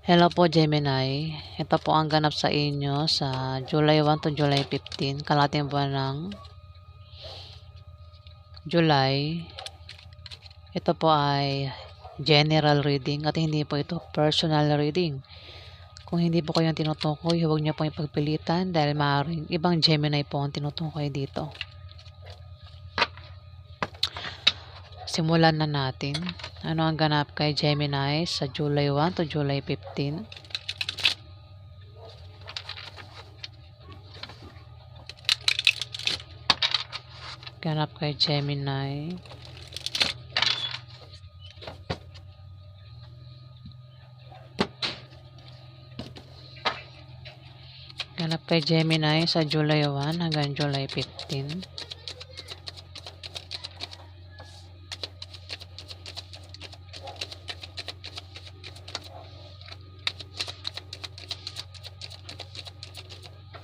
Hello po Gemini, ito po ang ganap sa inyo sa July 1 to July 15, kalahating buwan ng July. Ito po ay general reading at hindi po ito personal reading. Kung hindi po kayong tinutukoy, huwag niyo pong ipagpilitan dahil maaaring ibang Gemini po ang tinutukoy dito. Simulan na natin. Ano ang ganap kay Gemini sa July 1 to July 15? Ganap kay Gemini. Ganap kay Gemini sa July 1 hanggang July 15.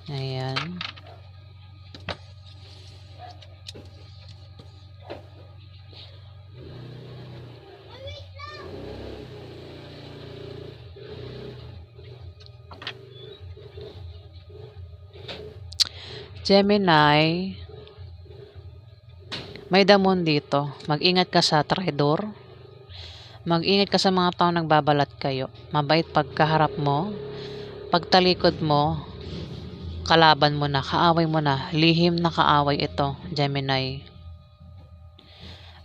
Ayan. Gemini, may damon dito. Mag-ingat ka sa traidor. Mag-ingat ka sa mga taong nagbabalat kayo. Mabait pagkaharap mo. Pagtalikod mo, kalaban mo na, kaaway mo na. Lihim na kaaway ito, Gemini.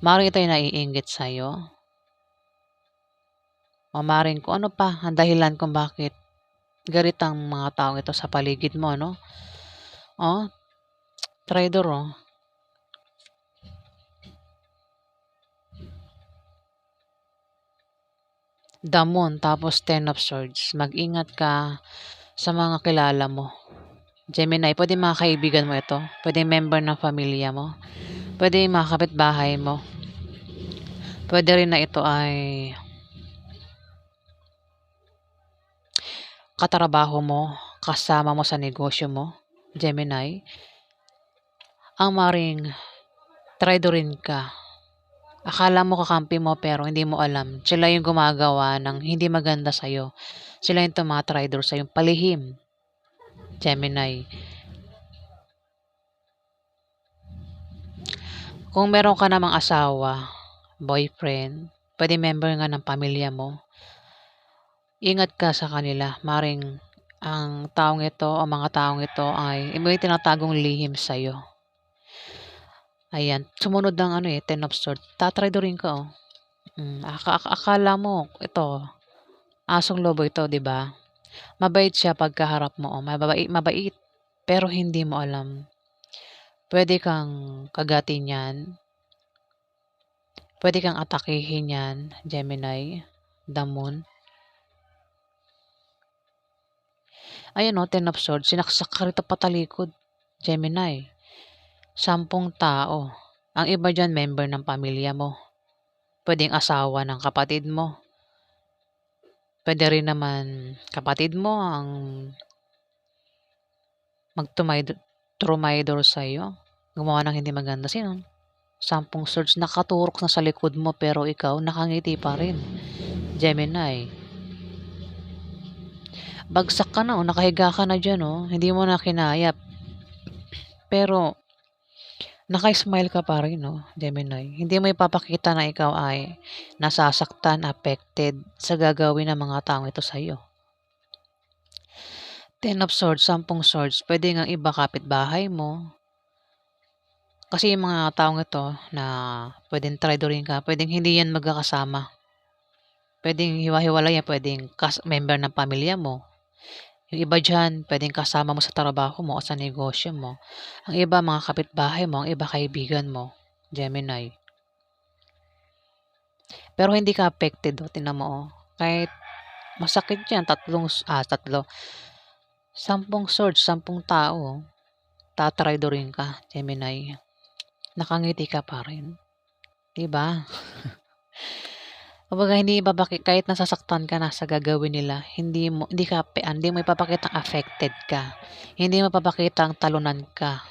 Maring ito yung naiinggit sa'yo. O maring kung ano pa ang dahilan kung bakit galit ang mga taong ito sa paligid mo, no? Oh, traidor, oh. Damon, tapos 10 of Swords. Mag-ingat ka sa mga kilala mo. Gemini, pwede mga kaibigan mo ito. Pwede member ng pamilya mo. Pwede mga kapitbahay mo. Pwede rin na ito ay katrabaho mo, kasama mo sa negosyo mo. Gemini, ang maring traidorin ka. Akala mo kakampi mo pero hindi mo alam. Sila yung gumagawa ng hindi maganda sa'yo. Sila yung tumatraidor sa'yo. Palihim. Gemini. Kung meron ka namang asawa, boyfriend, pwede member nga ng pamilya mo, ingat ka sa kanila. Maring ang taong ito o mga taong ito ay may tinatagong lihim sa'yo. Ayan, sumunod ng 10 of Swords. Tatraidorin ka, oh. Akala mo, ito, asong lobo ito, di ba? Mabait siya pagkaharap mo, oh. Mabait, pero hindi mo alam. Pwede kang kagatin yan. Pwede kang atakihin yan, Gemini, Damon. Ayan, oh, 10 of Swords. Sinaksak ka rito patalikod, Gemini. 10 tao. Ang iba dyan, member ng pamilya mo. Pwedeng asawa ng kapatid mo. Pwede rin naman kapatid mo ang mag-trumaydor sa'yo. Gumawa ng hindi maganda. Sino? 10 swords nakaturok na sa likod mo pero ikaw nakangiti pa rin. Gemini. Bagsak ka na, nakahiga ka na dyan, hindi mo na kinaya. Pero naka-smile ka pa rin, Gemini. Hindi mo ipapakita na ikaw ay nasasaktan, affected sa gagawin ng mga taong ito sa'yo. 10 of Swords, 10 swords, pwede nga iba kapitbahay mo. Kasi yung mga taong ito na pwedeng traidorin ka, pwedeng hindi yan magkakasama. Pwedeng hiwa-hiwalay yan, pwedeng member ng pamilya mo. Yung iba dyan, pwedeng kasama mo sa trabaho mo o sa negosyo mo. Ang iba, mga kapitbahay mo. Ang iba, kaibigan mo. Gemini. Pero hindi ka affected, Tingnan mo, Kahit masakit yan, tatlo. 10 swords, 10 tao. Tatraidorin ka, Gemini. Nakangiti ka pa rin. Diba? Kumbaga hindi kahit nasasaktan ka na sa gagawin nila, hindi mo ipapakitang affected ka. Hindi mo ipapakitang talunan ka.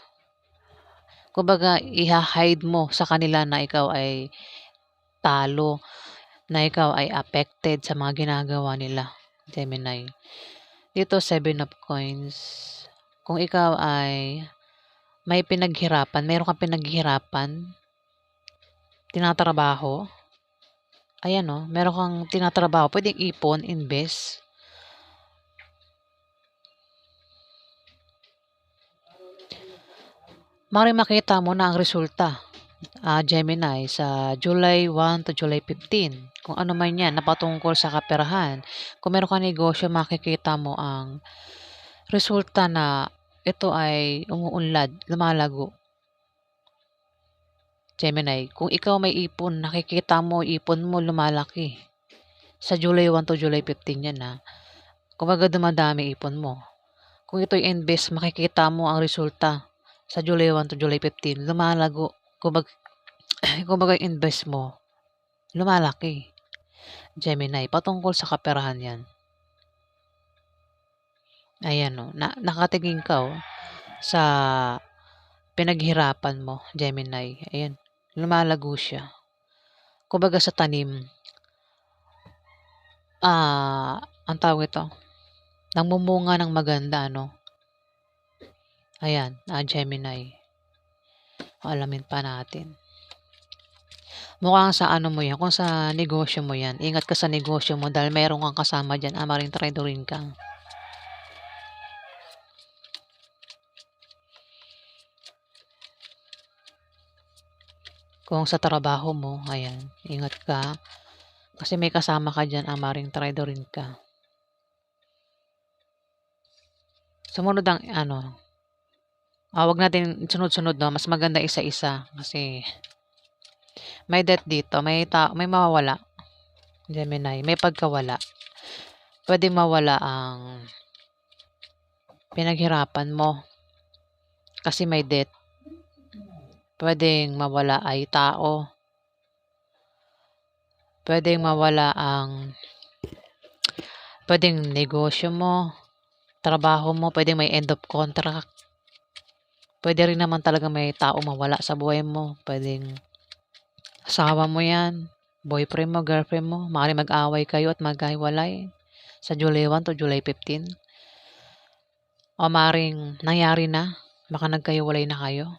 Kumbaga iha-hide mo sa kanila na ikaw ay talo, na ikaw ay affected sa mga ginagawa nila. Gemini. Dito, 7 of coins. Kung ikaw ay may pinaghirapan, meron kang pinaghirapan, tinatrabaho, ayan o, meron kang tinatrabaho, pwedeng ipon, invest. Maaaring makita mo na ang resulta, Gemini, sa July 1 to July 15. Kung ano man yan, napatungkol sa kaperahan. Kung meron kang negosyo, makikita mo ang resulta na ito ay umuunlad, lumalago. Gemini, kung ikaw may ipon, nakikita mo, ipon mo lumalaki. Sa July 1 to July 15 yan ha. Kumbaga dumadami ipon mo. Kung ito'y invest, makikita mo ang resulta. Sa July 1 to July 15, lumalago. Kumbaga invest mo, lumalaki. Gemini, patungkol sa kaperahan yan. Ayan o, nakatingin ka sa pinaghirapan mo, Gemini. Ayan, lumalago siya. Kumbaga sa tanim, ang tawag ito, namumunga ng maganda, ano? Ayan, Gemini. Alamin pa natin. Mukhang sa ano mo yan, kung sa negosyo mo yan, ingat ka sa negosyo mo dahil meron kang kasama dyan, maring tradorin ka. Kung sa trabaho mo, ayan, ingat ka. Kasi may kasama ka dyan, maring tradorin ka. Sumunod ang ano, wag natin sunod-sunod, no? Mas maganda isa-isa kasi may death dito, may mawawala. Gemini, may pagkawala. Pwede mawala ang pinaghirapan mo kasi may death. Pwedeng mawala ay tao. Pwedeng mawala pwedeng negosyo mo, trabaho mo, pwedeng may end of contract. Pwede rin naman talaga may tao mawala sa buhay mo. Pwedeng asawa mo yan, boyfriend mo, girlfriend mo, maaaring mag-away kayo at magkahiwalay sa July 1 to July 15. O maaaring nangyari na, baka nagkahiwalay na kayo.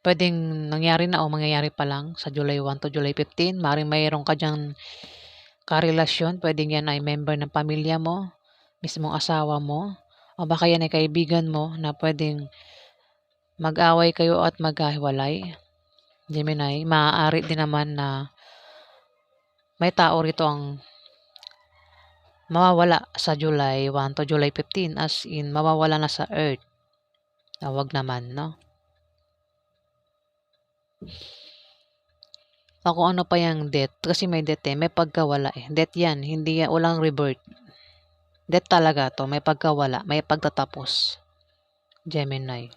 Pwedeng nangyari na o mangyayari pa lang sa July 1 to July 15. Maaaring mayroon ka dyang karelasyon. Pwedeng yan ay member ng pamilya mo, mismong asawa mo, o baka yan ay kaibigan mo na pwedeng mag-away kayo at magkahiwalay. Gemini, maaari din naman na may tao rito ang mawawala sa July 1 to July 15, as in mawawala na sa earth. Wag naman, no? Kung ano pa yung death, kasi may death may pagkawala Death yan, hindi yan, walang rebirth. Death talaga to, may pagkawala, may pagtatapos. Gemini.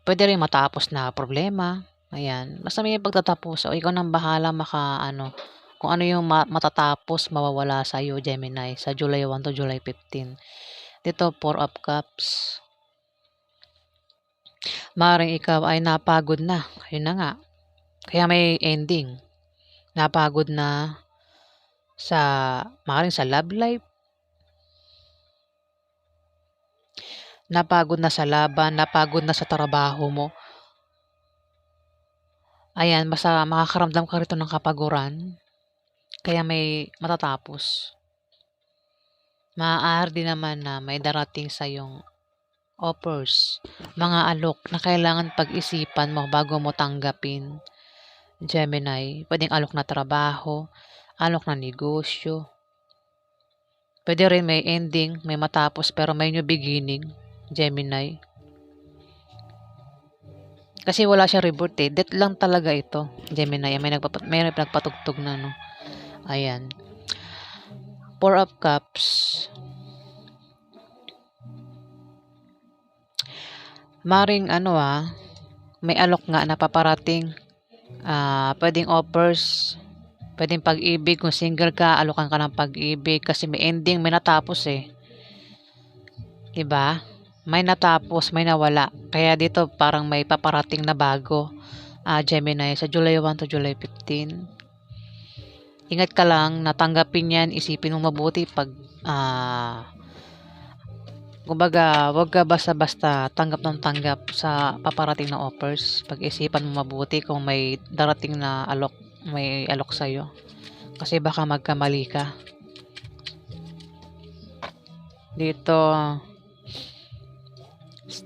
Pwede rin matapos na problema. Ayan, basta may pagtatapos. O ikaw nang bahala kung ano yung matatapos, mawawala sa iyo, Gemini, sa July 1 to July 15. Dito, 4 of Cups. Maaaring ikaw ay napagod na. Yun na nga. Kaya may ending. Napagod na maaaring sa love life. Napagod na sa laban, napagod na sa trabaho mo. Ayan, basta makakaramdam ka rito ng kapaguran. Kaya may matatapos. Maaari din naman na may darating sa yung offers, mga alok na kailangan pag-isipan mo bago mo tanggapin. Gemini, pwedeng alok na trabaho, alok na negosyo. Pwede rin may ending, may matapos pero may new beginning. Gemini. Kasi wala siya rebirth Death lang talaga ito. Gemini, may nagpatugtog na, no? Ayan. 4 of Cups. Maring may alok nga na paparating. Pwedeng offers, pwedeng pag-ibig. Kung single ka, alokan ka ng pag-ibig kasi may ending, may natapos diba? May natapos, may nawala. Kaya dito parang may paparating na bago. Gemini, sa July 1 to July 15. Ingat ka lang na tanggapin yan, isipin mo mabuti pag kumbaga, wag ka basta-basta tanggap ng tanggap sa paparating na offers. Pag-isipan mo mabuti kung may darating na may alok sa'yo. Kasi baka magkamali ka. Dito,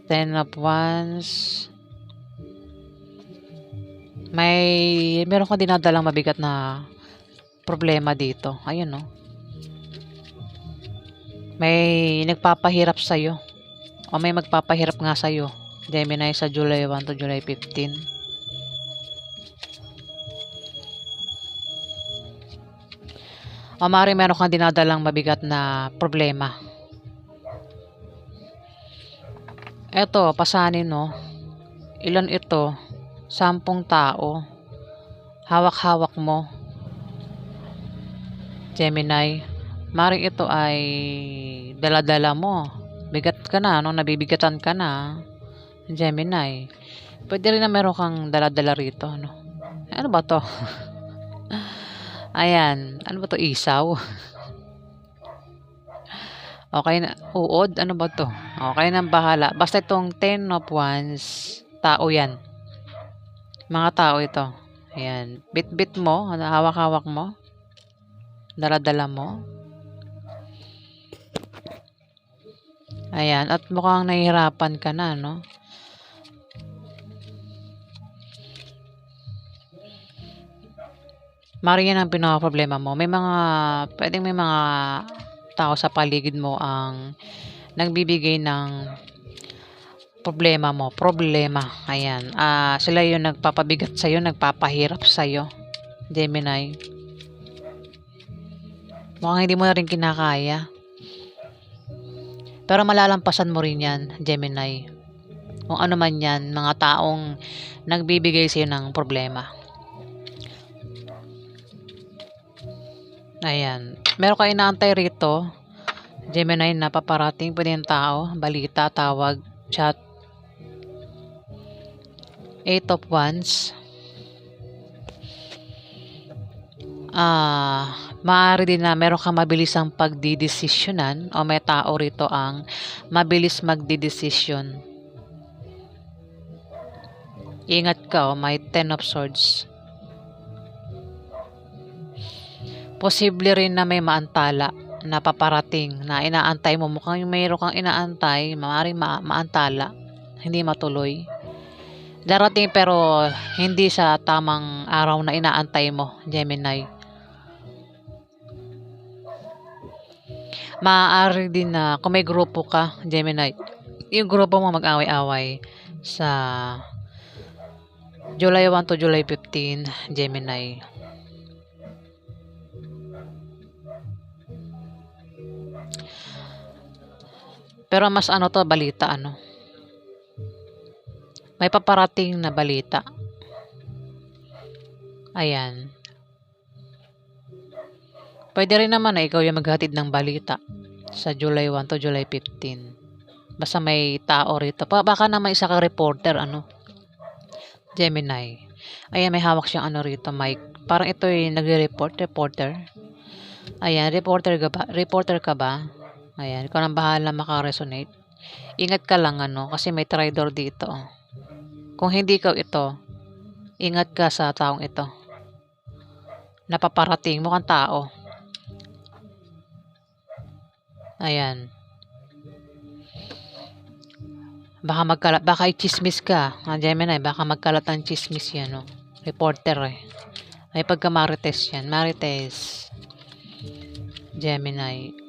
Ten of Wands. Meron kang dinadalang mabigat na problema dito. Ayun, no? May nagpapahirap sa'yo. O may magpapahirap nga sa'yo. Gemini, sa July 1 to July 15. O maaaring meron kang dinadalang mabigat na problema. Eto, pasanin, no? Ilan ito? 10 tao. Hawak-hawak mo. Gemini. Maring ito ay dala-dala mo. Bigat ka na, no? Nabibigatan ka na. Gemini. Pwede rin na meron kang dala-dala rito, no? Ano ba to? Ayan. Ano ba to? Isaw? Okay na. Uod? Ano ba to? Okay na, bahala. Basta itong 10 of Wands, tao yan. Mga tao ito. Ayan. Bit-bit mo. Hawak-hawak mo. Dala-dala mo. Ayan. At mukhang nahihirapan ka na, no? Maring yan ang pinaka-problema mo. Pwedeng may mga tao sa paligid mo ang nagbibigay ng problema mo. Ayan. Sila yung nagpapabigat sa'yo, nagpapahirap sa'yo. Gemini. Mukhang hindi mo na rin kinakaya. Pero malalampasan mo rin yan, Gemini. Kung ano man yan, mga taong nagbibigay sa'yo ng problema. Ayan. Meron ka inaantay rito, Gemini, na paparating. Pwede yung tao, balita, tawag, chat. 8 of Wands. Maaari din na meron kang mabilisang pagdidesisyonan o may tao rito ang mabilis magdidesisyon. Ingat ka, may 10 of Swords. Posible rin na may maantala na paparating na inaantay mo. Mukhang mayroon kang inaantay, maaaring maantala, hindi matuloy. Darating pero hindi sa tamang araw na inaantay mo, Gemini. Maaari din na kung may grupo ka, Gemini, yung grupo mo mag-away-away sa July 1 to July 15, Gemini. Pero mas balita, may paparating na balita. Ayan. Pwede rin naman na ikaw yung maghatid ng balita sa July 1 to July 15. Basta may tao rito. Baka naman isa kang reporter, Gemini. Ayan, may hawak siyang rito, mic. Parang ito yung reporter. Ayan, reporter ka ba? Ayan, ikaw nang bahala maka-resonate. Ingat ka lang, kasi may traitor dito. Kung hindi ikaw ito, ingat ka sa taong ito. Napaparating mo kang tao. Ayan. Baka i-chismis ka, Gemini, baka magkalat ang chismis yan, Reporter, Ay pagka-marites yan. Marites. Gemini.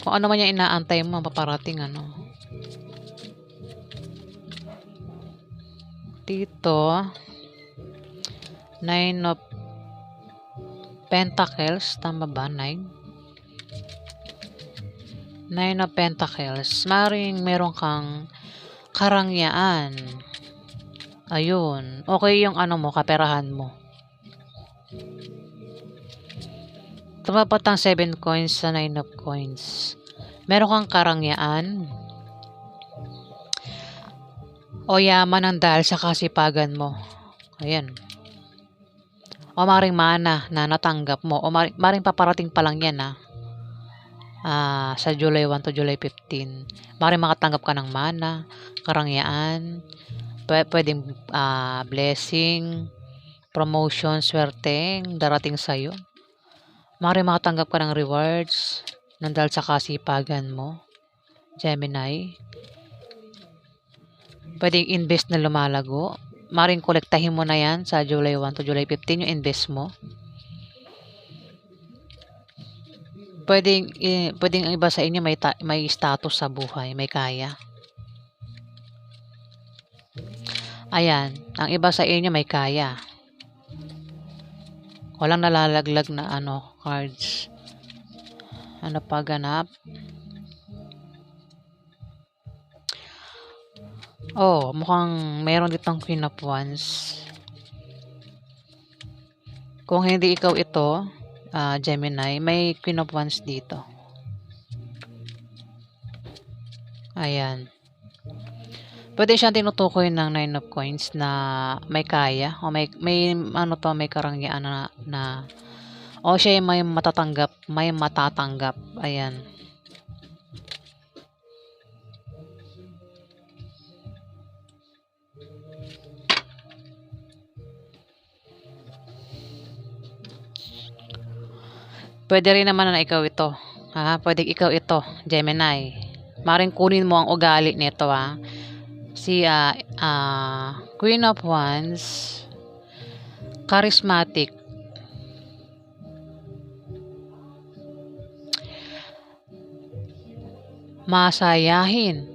Kung ano man yung inaantay mo, paparating, Dito, 9 of Pentacles. Tama ba? 9 of Pentacles. Maring meron kang karangyaan. Ayun. Okay yung kaperahan mo. Tumapat ang 7 coins sa 9 of coins. Meron kang karangyaan o yaman ng dahil sa kasipagan mo. Ayan. O maring mana na natanggap mo o maring paparating pa lang yan sa July 1 to July 15. Maring makatanggap ka ng mana, karangyaan, pwedeng blessing, promotion, swerteng darating sa'yo. Maring makatanggap ka ng rewards ng dahil sa kasipagan mo, Gemini. Pwedeng invest na lumalago. Maring kolektahin mo na yan sa July 1 to July 15 yung invest mo. Pwedeng ang iba sa inyo may status sa buhay, may kaya. Ayan, ang iba sa inyo may kaya. Walang nalalaglag na cards. Ano pa ganap? Oh, mukhang meron ditong Queen of Wands. Kung hindi ikaw ito, Gemini, may Queen of Wands dito. Ayan. Pwede siyang tinutukoy ng 9 of Coins na may kaya o may karangyaan na o siya may matatanggap. Ayan. Pwede rin naman na ikaw ito. Pwede ikaw ito, Gemini. Maring kunin mo ang ugali nito Si Queen of Wands, charismatic. Masayahin.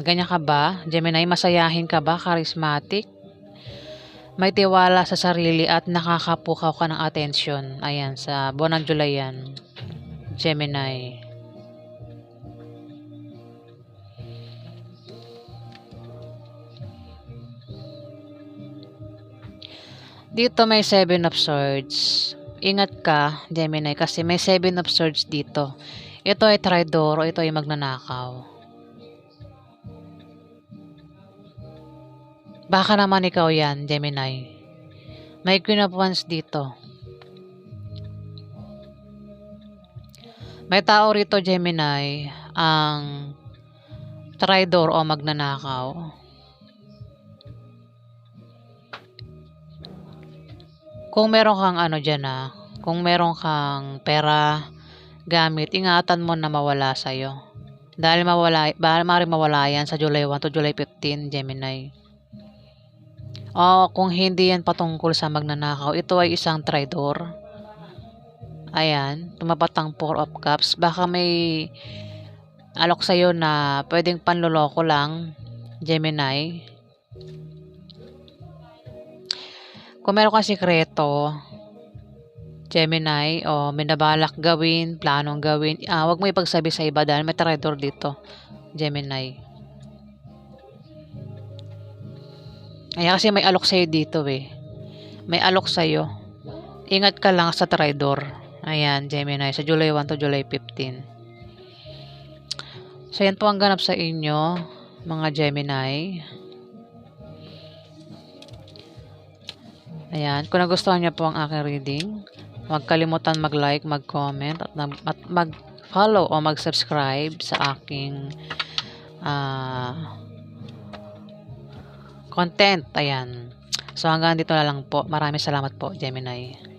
Ganyan ka ba, Gemini? Masayahin ka ba? Charismatic? May tiwala sa sarili at nakakapukaw ka ng atensyon. Ayan, sa buwan ng July yan, Gemini. Dito may 7 of Swords. Ingat ka, Gemini, kasi may 7 of Swords dito. Ito ay traidor o ito ay magnanakaw. Baka naman ikaw yan, Gemini. May Queen of Wands dito. May tao rito, Gemini, ang traidor o magnanakaw. Kung meron kang dyan kung meron kang pera, gamit, ingatan mo na mawala sa'yo. Dahil maaaring mawala yan sa July 1 to July 15, Gemini. O kung hindi yan patungkol sa magnanakaw, ito ay isang traidor. Ayan, tumapat ang 4 of Cups. Baka may alok sa'yo na pwedeng panloloko lang, Gemini. Kung meron kang sikreto, Gemini, o minabalak gawin, planong gawin, huwag mo ipagsabi sa iba dahil may traidor dito, Gemini. Ayan, kasi may alok sa'yo dito May alok sa'yo. Ingat ka lang sa traidor. Ayan, Gemini, sa July 1 to July 15. So, yan po ang ganap sa inyo, mga Gemini. Ayan, kung nagustuhan niyo po ang aking reading, huwag kalimutan mag-like, mag-comment, at mag-follow o mag-subscribe sa aking content. Ayan. So, hanggang dito na lang po. Maraming salamat po, Gemini.